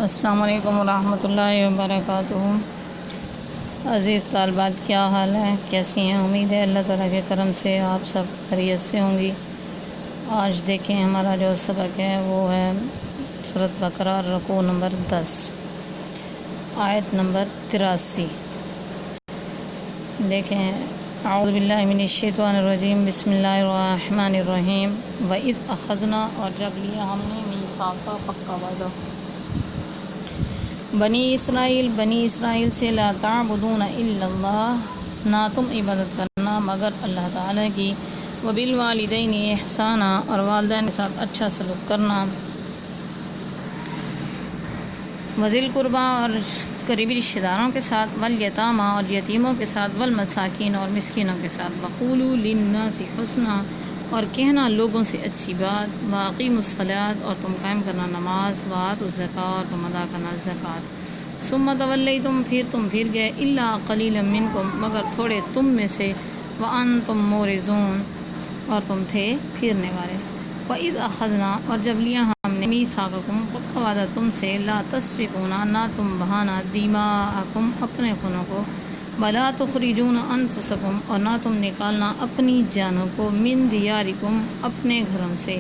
السلام علیکم ورحمۃ اللہ وبرکاتہ۔ عزیز طالبات، کیا حال ہے؟ کیسی ہیں؟ امید ہے اللہ تعالیٰ کے کرم سے آپ سب خیریت سے ہوں گی۔ آج دیکھیں ہمارا جو سبق ہے وہ ہے سورۃ بقرہ، رکوع نمبر 10، آیت نمبر 83۔ دیکھیں، اعوذ باللہ من الشیطان الرجیم، بسم اللہ الرحمن الرحیم۔ وَإِذْ أَخَذْنَا، اور جب لیا ہم نے میثاق کا پکا وعدہ بنی اسرائیل سے، لا تعبدون الا اللہ، نہ تم عبادت کرنا مگر اللہ تعالیٰ کی، وبالوالدین احسانا، اور والدین کے ساتھ اچھا سلوک کرنا، وذی القربیٰ، اور قریبی رشتہ داروں کے ساتھ، والیتامیٰ، اور یتیموں کے ساتھ، والمساکین، اور مسکینوں کے ساتھ، وقولوا للناس حسنا، اور کہنا لوگوں سے اچھی بات، واقیموا الصلاۃ، اور تم قائم کرنا نماز، وآتوا الزکوٰۃ، اور تم ادا کرنا زکوٰۃ، ثم تولیتم، پھر تم پھر گئے، الا قلیلا منکم، مگر تھوڑے تم میں سے، وانتم مورزون، اور تم تھے پھرنے والے۔ وَإِذْ أَخَذْنَا، اور جب لیا ہم نے، میثاقکم، پکا وعدہ تم سے، لا تسفکون، نہ تم بہانا، دماءکم، اپنے خونوں کو، ولا تخرجون انفسکم، اور نہ تم نکالنا اپنی جانوں کو، من دیارکم، اپنے گھروں سے،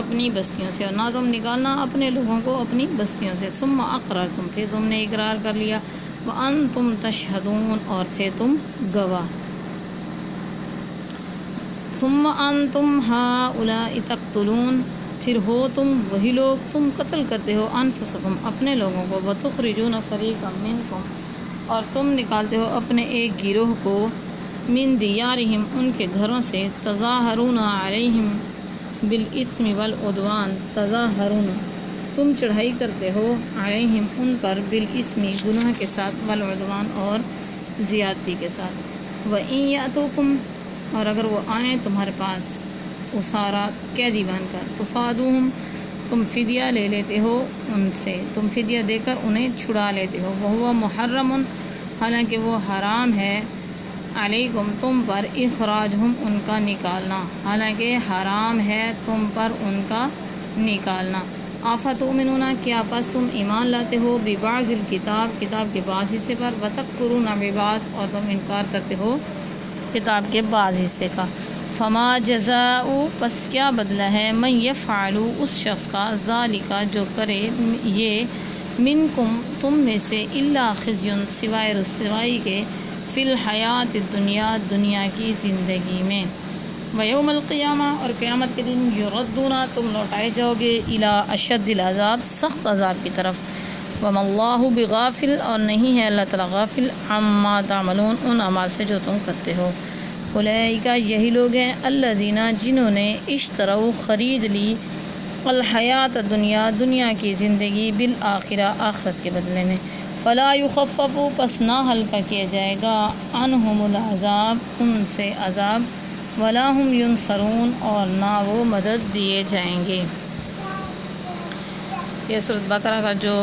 اپنی بستیوں سے، اور نہ تم نکالنا اپنے لوگوں کو اپنی بستیوں سے، ثم اقررتم، پھر تم نے اقرار کر لیا، وانتم تشہدون، اور تھے تم گواہ، ثم انتم ہؤلاء تقتلون، پھر ہو تم وہی لوگ، تم قتل کرتے ہو، انفسکم، اپنے لوگوں کو، وتخرجون فریقا منکم، اور تم نکالتے ہو اپنے ایک گروہ کو، من دیارہم، ان کے گھروں سے، تظاہرون علیہم بالاثم والعدوان، تظاہرون، تم چڑھائی کرتے ہو، علیہم، ان پر، بالاثم، گناہ کے ساتھ، والعدوان، اور زیادتی کے ساتھ، وَإِن یأتوکم، اور اگر وہ آئیں تمہارے پاس، اسارا، قیدی بن کر، تفادوہم، تم فدیہ لے لیتے ہو ان سے، تم فدیہ دے کر انہیں چھڑا لیتے ہو، وہو محرم، حالانکہ وہ حرام ہے، علیکم، تم پر، اخراجہم، ان کا نکالنا، حالانکہ حرام ہے تم پر ان کا نکالنا، آفتؤمنون، کیا پس تم ایمان لاتے ہو، ببعض الکتاب، کتاب کے بعض حصے پر، وتکفرون ببعض، اور تم انکار کرتے ہو کتاب کے بعض حصے کا، فما جزاء، پس کیا بدلہ ہے، من یفعل، اس شخص کا، ذالک، جو کرے یہ، منکم، تم میں سے، الا خزی، سوائے رسوائی کے، فی الحیات الدنیا، دنیا کی زندگی میں، ویوم القیامہ، اور قیامت کے دن، یردون، تم لوٹائے جاؤ گے، الی اشد العذاب، سخت عذاب کی طرف، وما اللہ بغافل، اور نہیں ہے اللہ تعالیٰ غافل، عما تعملون، ان اعمال سے جو تم کرتے ہو، اولئک، یہی لوگ ہیں، الذین، جنہوں نے، اشتروا، خرید لی، الحیات الدنیا، دنیا کی زندگی، بالآخرہ، آخرت کے بدلے میں، فلا یخفف، پس نہ ہلکا کیا جائے گا، عنہم العذاب، ان سے عذاب، ولا ہم ینصرون، اور نہ وہ مدد دیے جائیں گے۔ یہ سورۃ بقرہ کا جو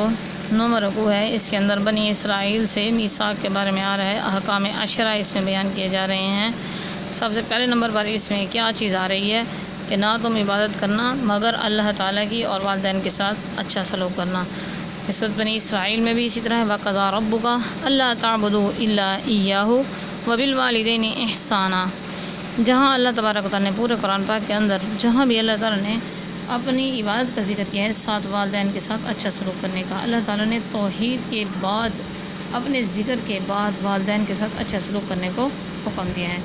9واں رکوع ہے، اس کے اندر بنی اسرائیل سے میثاق کے بارے میں آ رہا ہے، احکام عشرہ اس میں بیان کیے جا رہے ہیں۔ سب سے پہلے نمبر پر اس میں کیا چیز آ رہی ہے کہ نہ تم عبادت کرنا مگر اللہ تعالیٰ کی، اور والدین کے ساتھ اچھا سلوک کرنا۔ اس وقت بنی اسرائیل میں بھی اسی طرح ہے، وَقَضَىٰ رَبُّكَ أَلَّا تَعْبُدُوا إِلَّا إِيَّاهُ وَبِالْوَالِدَيْنِ إِحْسَانًا، جہاں اللہ تبارک و تعالیٰ نے پورے قرآن پاک کے اندر جہاں بھی اللہ تعالیٰ نے اپنی عبادت کا ذکر کیا ہے، ساتھ والدین کے ساتھ اچھا سلوک کرنے کا، اللہ تعالیٰ نے توحید کے بعد، اپنے ذکر کے بعد، والدین کے ساتھ اچھا سلوک کرنے کو حکم دیا ہے،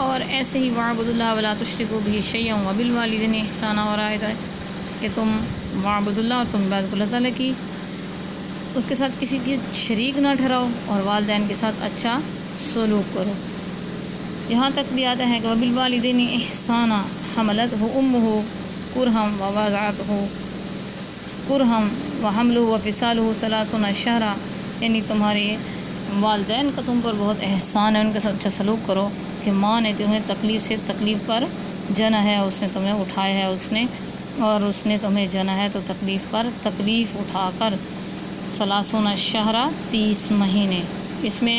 اور ایسے ہی وَاعْبُدُوا اللَّهَ وَلَا تُشْرِكُوا بِهِ شَيْئًا وَبِالْوَالِدَيْنِ إِحْسَانًا، اور آیت ہے کہ تم وَاعْبُدُوا اللَّهَ، اور تم عبادت کو اللہ تعالیٰ کی، اس کے ساتھ کسی کی شریک نہ ٹھہراؤ، اور والدین کے ساتھ اچھا سلوک کرو۔ یہاں تک بھی آتا ہے کہ وَبِالْوَالِدَيْنِ إِحْسَانًا حَمَلَتْهُ أُمُّهُ كُرْهًا وَوَضَعَتْهُ كُرْهًا وَحَمْلُهُ وَفِصَالُهُ 30 شهرًا، یعنی تمہارے والدین کا تم پر بہت احسان ہے، ان کے ساتھ اچھا سلوک کرو کہ ماں نے تمہیں تکلیف سے تکلیف پر جنا ہے، اس نے تمہیں اٹھایا ہے، اس نے تمہیں جنا ہے، تو تکلیف پر تکلیف اٹھا کر 30 شهرًا 30 مہینے، اس میں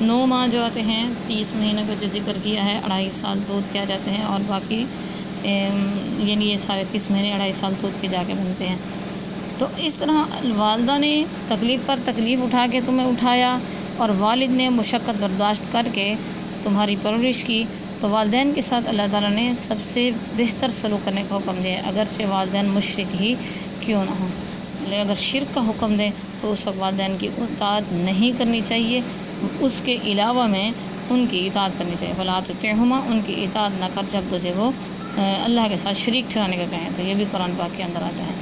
9 ماہ جو آتے ہیں، 30 مہینوں کا جو ذکر کیا ہے، 2.5 سال دودھ کیا جاتے ہیں، اور باقی یعنی یہ سارے 30 مہینے 2.5 سال دودھ کے جا کے بنتے ہیں۔ تو اس طرح والدہ نے تکلیف پر تکلیف اٹھا کے تمہیں اٹھایا اور والد نے مشقت برداشت کر کے تمہاری پرورش کی، تو والدین کے ساتھ اللہ تعالیٰ نے سب سے بہتر سلوک کرنے کا حکم دیا، اگرچہ والدین مشرک ہی کیوں نہ ہوں۔ لیکن اگر شرک کا حکم دیں تو اس وقت والدین کی اطاعت نہیں کرنی چاہیے، اس کے علاوہ میں ان کی اطاعت کرنی چاہیے۔ فلا تطعہما، ان کی اطاعت نہ کر جب تجھے وہ اللہ کے ساتھ شریک ٹھہرانے کا کہیں، تو یہ بھی قرآن پاک کے اندر آتا ہے۔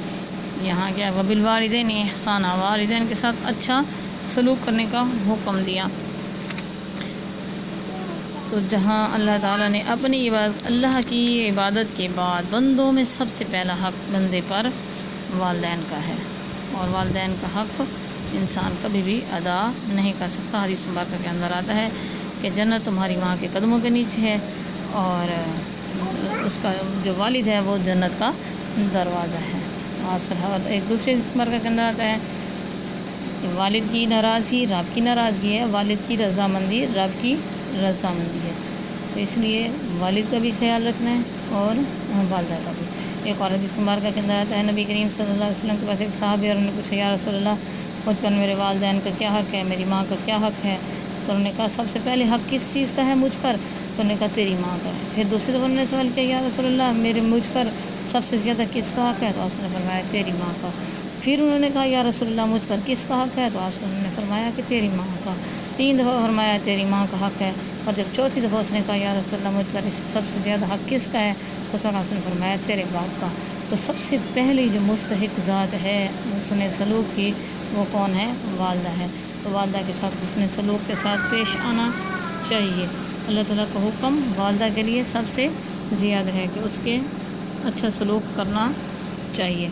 یہاں کیا وبالوالدین احسانا، والدین کے ساتھ اچھا سلوک کرنے کا حکم دیا۔ تو جہاں اللہ تعالیٰ نے اپنی عبادت، اللہ کی عبادت کے بعد بندوں میں سب سے پہلا حق بندے پر والدین کا ہے، اور والدین کا حق انسان کبھی بھی ادا نہیں کر سکتا۔ حدیث مبارکہ کے اندر آتا ہے کہ جنت تمہاری ماں کے قدموں کے نیچے ہے، اور اس کا جو والد ہے وہ جنت کا دروازہ ہے۔ اور ایک دوسرے حدیث مبارکہ کے اندر آتا ہے کہ والد کی ناراضگی رب کی ناراضگی ہے، والد کی رضامندی رب کی رضامندی ہے۔ تو اس لیے والد کا بھی خیال رکھنا ہے اور والدہ کا بھی۔ ایک اور حدیث مبارکہ کے اندر آتا ہے، نبی کریم صلی اللہ علیہ وسلم کے پاس ایک صحابی، اور انہوں نے پوچھا یا رسول اللہ مجھ پر میرے والدین کا کیا حق ہے، میری ماں کا کیا حق ہے؟ تو انہوں نے کہا سب سے پہلے حق کس چیز کا ہے مجھ پر؟ تو انہوں نے کہا تیری ماں کا ہے۔ پھر دوسری دفعہ انہوں نے سوال کیا یا رسول اللہ مجھ پر سب سے زیادہ کس کا حق ہے؟ تو آپ نے فرمایا تیری ماں کا۔ پھر انہوں نے کہا یا رسول اللہ مجھ پر کس کا حق ہے؟ تو آپ نے فرمایا کہ تیری ماں کا۔ 3 دفعہ فرمایا تیری ماں کا حق ہے، اور جب چوتھی دفعہ اس نے کہا یا رسول اللہ مجھ پر اس سب سے زیادہ حق کس کا ہے؟ تو اس نے فرمایا تیرے باپ کا۔ تو سب سے پہلی جو مستحق ذات ہے حسن سلوک کی، وہ کون ہے؟ والدہ ہے۔ تو والدہ کے ساتھ حسن سلوک کے ساتھ پیش آنا چاہیے۔ اللہ تعالیٰ کا حکم والدہ کے لیے سب سے زیادہ ہے کہ اس کے اچھا سلوک کرنا چاہیے۔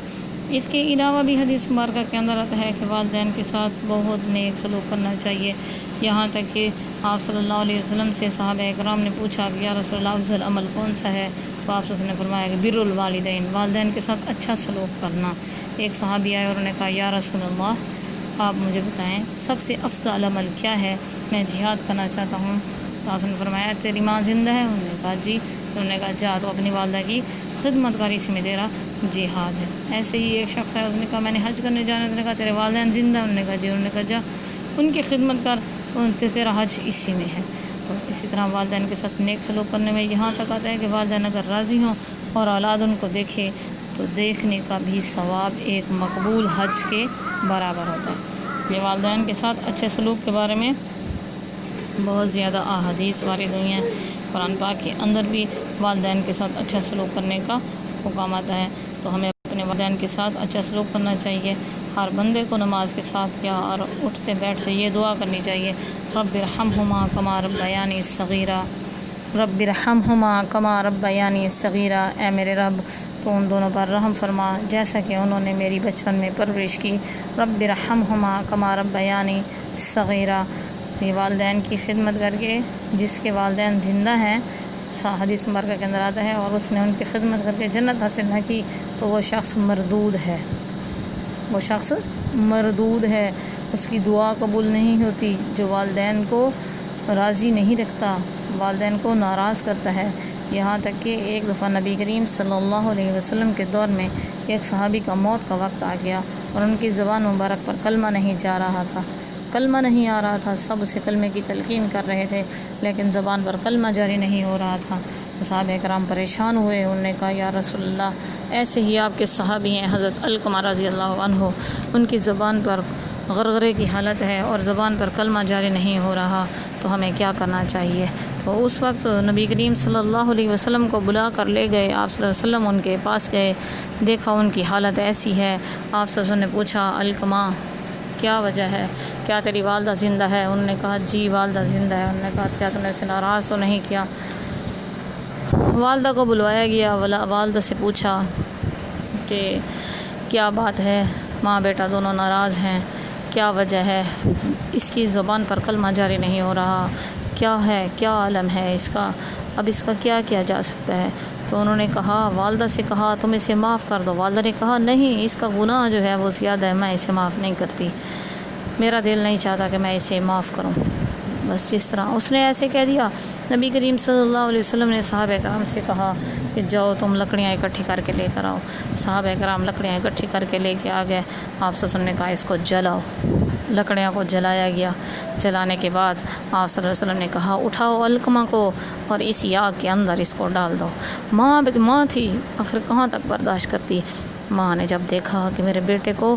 اس کے علاوہ بھی حدیث مبارکہ کے اندر آتا ہے کہ والدین کے ساتھ بہت نیک سلوک کرنا چاہیے، یہاں تک کہ آپ صلی اللہ علیہ وسلم سے صحابہ اکرام نے پوچھا کہ یا رسول اللہ افضل عمل کون سا ہے؟ تو آپ صلی اللہ علیہ وسلم نے فرمایا کہ بر الوالدین، والدین کے ساتھ اچھا سلوک کرنا۔ ایک صحابی آئے اور انہوں نے کہا یا رسول اللہ آپ مجھے بتائیں سب سے افضل عمل کیا ہے، میں جہاد کرنا چاہتا ہوں۔ تو آپ نے فرمایا تیری ماں زندہ ہے؟ انہوں نے کہا جی۔ انہوں نے کہا جا تو اپنی والدہ کی خدمت کاری سے میں تیرا جہاد ہے۔ ایسے ہی ایک شخص ہے، اس نے کہا میں نے حج کرنے جانا ہے، انہوں نے کہا تیرے والدین زندہ؟ انہوں نے کہا جی۔ انہوں نے کہا جا ان کی خدمت کر، تیرا حج اسی میں ہے۔ تو اسی طرح والدین کے ساتھ نیک سلوک کرنے میں یہاں تک آتا ہے کہ والدین اگر راضی ہوں اور اولاد ان کو دیکھے تو دیکھنے کا بھی ثواب ایک مقبول حج کے برابر ہوتا ہے۔ یہ والدین کے ساتھ اچھے سلوک کے بارے میں بہت زیادہ احادیث وارد ہوئی ہیں۔ قرآن پاک کے اندر بھی والدین کے ساتھ اچھا سلوک کرنے کا حکم آتا ہے، تو ہمیں اپنے والدین کے ساتھ اچھا سلوک کرنا چاہیے۔ ہر بندے کو نماز کے ساتھ کیا اور اٹھتے بیٹھتے یہ دعا کرنی چاہیے، رب ارحمہما کما ربیانی صغیرا، رب ارحمہما کما ربیانی صغیرا، اے میرے رب تو ان دونوں پر رحم فرما جیسا کہ انہوں نے میری بچپن میں پرورش کی، رب ارحمہما کما ربیانی صغیرا۔ یہ والدین کی خدمت کر کے، جس کے والدین زندہ ہیں، حدیث مبارکہ کے اندر آتا ہے، اور اس نے ان کی خدمت کر کے جنت حاصل نہ کی تو وہ شخص مردود ہے، وہ شخص مردود ہے، اس کی دعا قبول نہیں ہوتی۔ جو والدین کو راضی نہیں رکھتا، والدین کو ناراض کرتا ہے۔ یہاں تک کہ ایک دفعہ نبی کریم صلی اللہ علیہ وسلم کے دور میں ایک صحابی کا موت کا وقت آ گیا، اور ان کی زبان مبارک پر کلمہ نہیں جا رہا تھا، کلمہ نہیں آ رہا تھا، سب اسے کلمے کی تلقین کر رہے تھے لیکن زبان پر کلمہ جاری نہیں ہو رہا تھا۔ صحابہ کرام پریشان ہوئے، انہوں نے کہا یا رسول اللہ ایسے ہی آپ کے صحابی ہیں حضرت علقمہ رضی اللہ عنہ، ان کی زبان پر غرغرے کی حالت ہے اور زبان پر کلمہ جاری نہیں ہو رہا، تو ہمیں کیا کرنا چاہیے؟ تو اس وقت نبی کریم صلی اللہ علیہ وسلم کو بلا کر لے گئے، آپ صلی اللہ علیہ وسلم ان کے پاس گئے، دیکھا ان کی حالت ایسی ہے۔ آپ صلی اللہ علیہ وسلم نے پوچھا علقمہ کیا وجہ ہے، کیا تیری والدہ زندہ ہے؟ انہوں نے کہا جی والدہ زندہ ہے۔ انہوں نے کہا کیا تم نے اسے ناراض تو نہیں کیا؟ والدہ کو بلوایا گیا، والدہ سے پوچھا کہ کیا بات ہے، ماں بیٹا دونوں ناراض ہیں، کیا وجہ ہے؟ اس کی زبان پر کلمہ جاری نہیں ہو رہا، کیا ہے، کیا عالم ہے اس کا، اب اس کا کیا کیا جا سکتا ہے؟ تو انہوں نے کہا، والدہ سے کہا تم اسے معاف کر دو۔ والدہ نے کہا نہیں، اس کا گناہ جو ہے وہ زیادہ ہے، میں اسے معاف نہیں کرتی، میرا دل نہیں چاہتا کہ میں اسے معاف کروں۔ بس جس طرح اس نے ایسے کہہ دیا، نبی کریم صلی اللہ علیہ وسلم نے صحابہ کرام سے کہا کہ جاؤ تم لکڑیاں اکٹھی کر کے لے کر آؤ۔ صحابہ کرام لکڑیاں اکٹھی کر کے لے کے آ گئے۔ آپ صلی اللہ علیہ وسلم نے کہا اس کو جلاؤ۔ لکڑیاں کو جلایا گیا۔ جلانے کے بعد آپ صلی اللہ علیہ وسلم نے کہا اٹھاؤ علقمہ کو اور اس آگ کے اندر اس کو ڈال دو۔ ماں تھی، آخر کہاں تک برداشت کرتی۔ ماں نے جب دیکھا کہ میرے بیٹے کو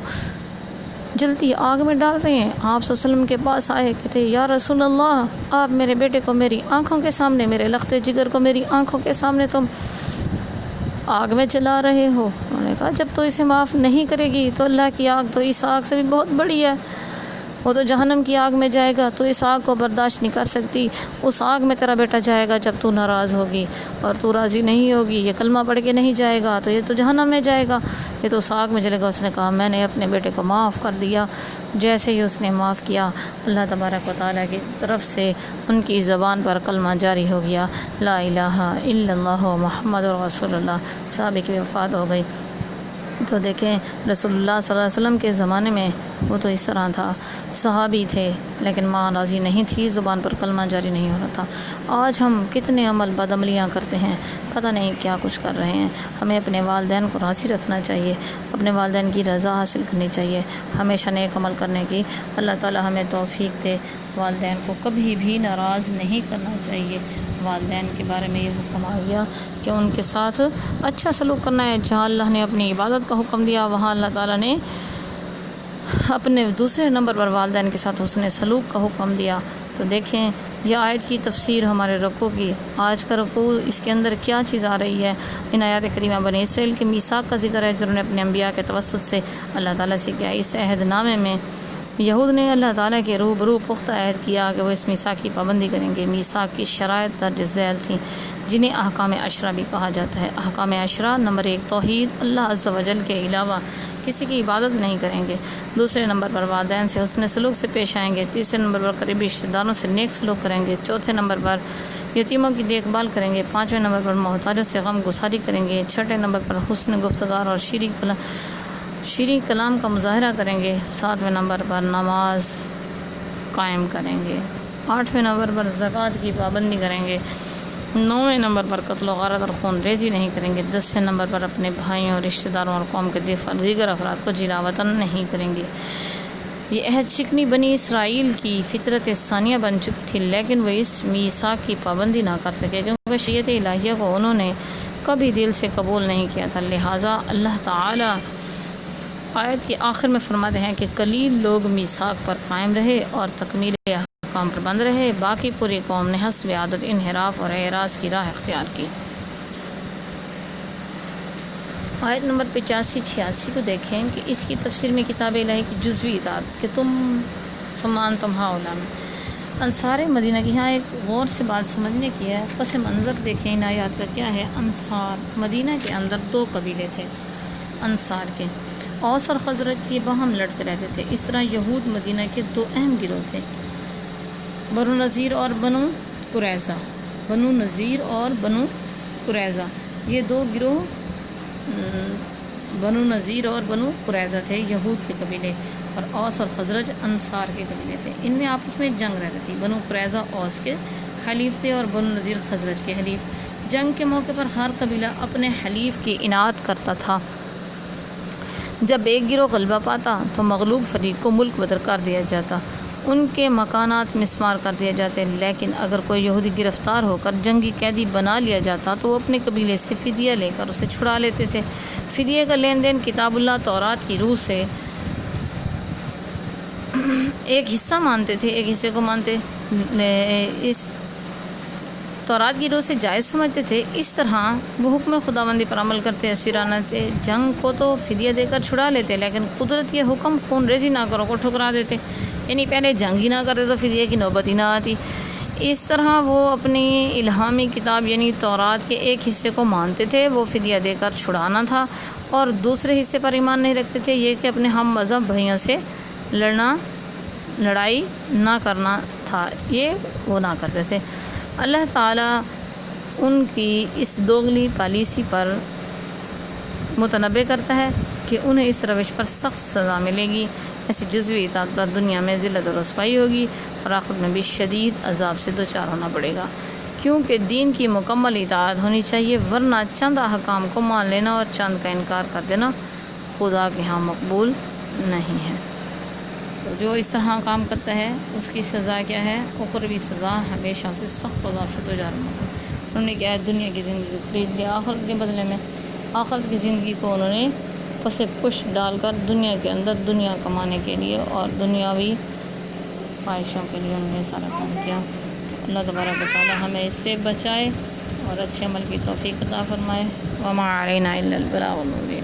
جلتی آگ میں ڈال رہے ہیں، آپ صلی اللہ علیہ وسلم کے پاس آئے، کہتے یا رسول اللہ، آپ میرے بیٹے کو میری آنکھوں کے سامنے، میرے لخت جگر کو میری آنکھوں کے سامنے تم آگ میں جلا رہے ہو۔ انہوں نے کہا جب تو اسے معاف نہیں کرے گی تو اللہ کی آگ تو اس آگ سے بھی بہت بڑی ہے، وہ تو جہنم کی آگ میں جائے گا، تو اس آگ کو برداشت نہیں کر سکتی۔ اس آگ میں تیرا بیٹا جائے گا جب تو ناراض ہوگی اور تو راضی نہیں ہوگی، یہ کلمہ پڑھ کے نہیں جائے گا تو یہ تو جہنم میں جائے گا، یہ تو اس آگ میں جلے گا۔ اس نے کہا میں نے اپنے بیٹے کو معاف کر دیا۔ جیسے ہی اس نے معاف کیا، اللہ تبارک و تعالیٰ کی طرف سے ان کی زبان پر کلمہ جاری ہو گیا، لا الہ الا اللہ محمد رسول اللہ۔ صحابہ کی وفات ہو گئی۔ تو دیکھیں رسول اللہ صلی اللہ علیہ وسلم کے زمانے میں وہ تو اس طرح تھا، صحابی تھے لیکن ماں راضی نہیں تھی، زبان پر کلمہ جاری نہیں ہو رہا تھا۔ آج ہم کتنے عمل بدعملیاں کرتے ہیں، پتہ نہیں کیا کچھ کر رہے ہیں۔ ہمیں اپنے والدین کو راضی رکھنا چاہیے، اپنے والدین کی رضا حاصل کرنی چاہیے، ہمیشہ نیک عمل کرنے کی اللہ تعالی ہمیں توفیق دے۔ والدین کو کبھی بھی ناراض نہیں کرنا چاہیے۔ والدین کے بارے میں یہ حکم آ گیا کہ ان کے ساتھ اچھا سلوک کرنا ہے۔ جہاں اللہ نے اپنی عبادت کا حکم دیا، وہاں اللہ تعالیٰ نے اپنے دوسرے نمبر پر والدین کے ساتھ حسن سلوک کا حکم دیا۔ تو دیکھیں یہ آیت کی تفسیر ہمارے رکوع کی، آج کا رکوع اس کے اندر کیا چیز آ رہی ہے۔ ان آیات کریمہ بنی اسرائیل کے میثاق کا ذکر ہے، جنہوں نے اپنے انبیاء کے توسط سے اللہ تعالیٰ سے کیا۔ اس عہد نامے میں یہود نے اللہ تعالیٰ کے روبرو پختہ عہد کیا کہ وہ اس میثاق کی پابندی کریں گے۔ میثاق کی شرائط درج ذیل تھیں، جنہیں احکام عشرہ بھی کہا جاتا ہے۔ احکام عشرہ نمبر 1 توحید، اللہ عز و جل کے علاوہ کسی کی عبادت نہیں کریں گے۔ دوسرے نمبر پر والدین سے حسن سلوک سے پیش آئیں گے۔ تیسرے نمبر پر قریبی رشتہ داروں سے نیک سلوک کریں گے۔ چوتھے نمبر پر یتیموں کی دیکھ بھال کریں گے۔ پانچویں نمبر پر محتاجوں سے غم گساری کریں گے۔ چھٹے نمبر پر حسن گفتگار اور شیریں کلام کا مظاہرہ کریں گے۔ ساتویں نمبر پر نماز قائم کریں گے۔ آٹھویں نمبر پر زکوٰۃ کی پابندی کریں گے۔ نویں نمبر پر قتل و غارت اور خون ریزی نہیں کریں گے۔ 10ویں نمبر پر اپنے بھائیوں، رشتہ داروں اور قوم کے دیگر افراد کو جلا وطن نہیں کریں گے۔ یہ عہد شکنی بنی اسرائیل کی فطرت ثانیہ بن چکی تھی، لیکن وہ اس میثاق کی پابندی نہ کر سکے کیونکہ شریعت الہیہ کو انہوں نے کبھی دل سے قبول نہیں کیا تھا۔ لہٰذا اللہ تعالیٰ آیت کے آخر میں فرماتے ہیں کہ قلیل لوگ میثاق پر قائم رہے اور تکمیل احکام پر بند رہے، باقی پوری قوم نے حسب عادت انحراف اور اعراض کی راہ اختیار کی۔ آیت نمبر 85-86 کو دیکھیں کہ اس کی تفسیر میں کتاب الہی کی جزوی اطاعت کہ سمان تمہا علم انصار مدینہ کی، یہاں ایک غور سے بات سمجھنے کی ہے۔ پس منظر دیکھیں ان آیات کا کیا ہے۔ انصار مدینہ کے اندر 2 قبیلے تھے انصار کے، اوس اور خزرج، یہ باہم لڑتے رہتے تھے۔ اس طرح یہود مدینہ کے 2 اہم گروہ تھے، بنو نذیر اور بنو قریظہ۔ بنو نذیر اور بنو قریظہ یہ 2 گروہ بنو نذیر اور بنو قریظہ تھے یہود کے قبیلے، اور اوس اور خزرج انصار کے قبیلے تھے۔ ان میں آپس میں جنگ رہتی تھی۔ بنو قریظہ اوس کے حلیف تھے اور بنو نذیر خزرج کے حلیف۔ جنگ کے موقع پر ہر قبیلہ اپنے حلیف کی اطاعت کرتا تھا۔ جب ایک گروہ غلبہ پاتا تو مغلوب فریق کو ملک بدر کر دیا جاتا، ان کے مکانات مسمار کر دیے جاتے۔ لیکن اگر کوئی یہودی گرفتار ہو کر جنگی قیدی بنا لیا جاتا تو وہ اپنے قبیلے سے فدیہ لے کر اسے چھڑا لیتے تھے۔ فدیے کا لین دین کتاب اللہ تورات کی روح سے ایک حصہ مانتے تھے، ایک حصے کو مانتے اس تورات کی روح سے جائز سمجھتے تھے۔ اس طرح وہ حکم خداوندی پر عمل کرتے، اسیرانہ جنگ کو تو فدیہ دے کر چھڑا لیتے، لیکن قدرت یہ حکم خون ریزی نہ کرو کو ٹھکرا دیتے، یعنی پہلے جنگ ہی نہ کرتے تو فدیہ کی نوبت ہی نہ آتی۔ اس طرح وہ اپنی الہامی کتاب یعنی تورات کے ایک حصے کو مانتے تھے، وہ فدیہ دے کر چھڑانا تھا، اور دوسرے حصے پر ایمان نہیں رکھتے تھے، یہ کہ اپنے ہم مذہب بھائیوں سے لڑائی نہ کرنا تھا، یہ وہ نہ کرتے تھے۔ اللہ تعالیٰ ان کی اس دوغلی پالیسی پر متنبہ کرتا ہے کہ انہیں اس روش پر سخت سزا ملے گی، ایسی جزوی اطاعت پر دنیا میں ذلت و رسوائی ہوگی اور آخرت میں بھی شدید عذاب سے دوچار ہونا پڑے گا، کیونکہ دین کی مکمل اطاعت ہونی چاہیے، ورنہ چند احکام کو مان لینا اور چند کا انکار کر دینا خدا کے ہاں مقبول نہیں ہے۔ تو جو اس طرح کام کرتا ہے اس کی سزا کیا ہے؟ اخروی سزا ہمیشہ سے سخت عذاب سے دوچار ہونا ہے۔ انہوں نے کیا ہے؟ دنیا کی زندگی خرید لیا آخرت کے بدلے میں، آخرت کی زندگی کو انہوں نے پس پش ڈال کر دنیا کے اندر دنیا کمانے کے لیے اور دنیاوی خواہشوں کے لیے انہوں نے سارا کام کیا۔ اللہ تبارک و تعالی ہمیں اس سے بچائے اور اچھے عمل کی توفیق عطا فرمائے۔ وما علینا الا البلاغ المبین۔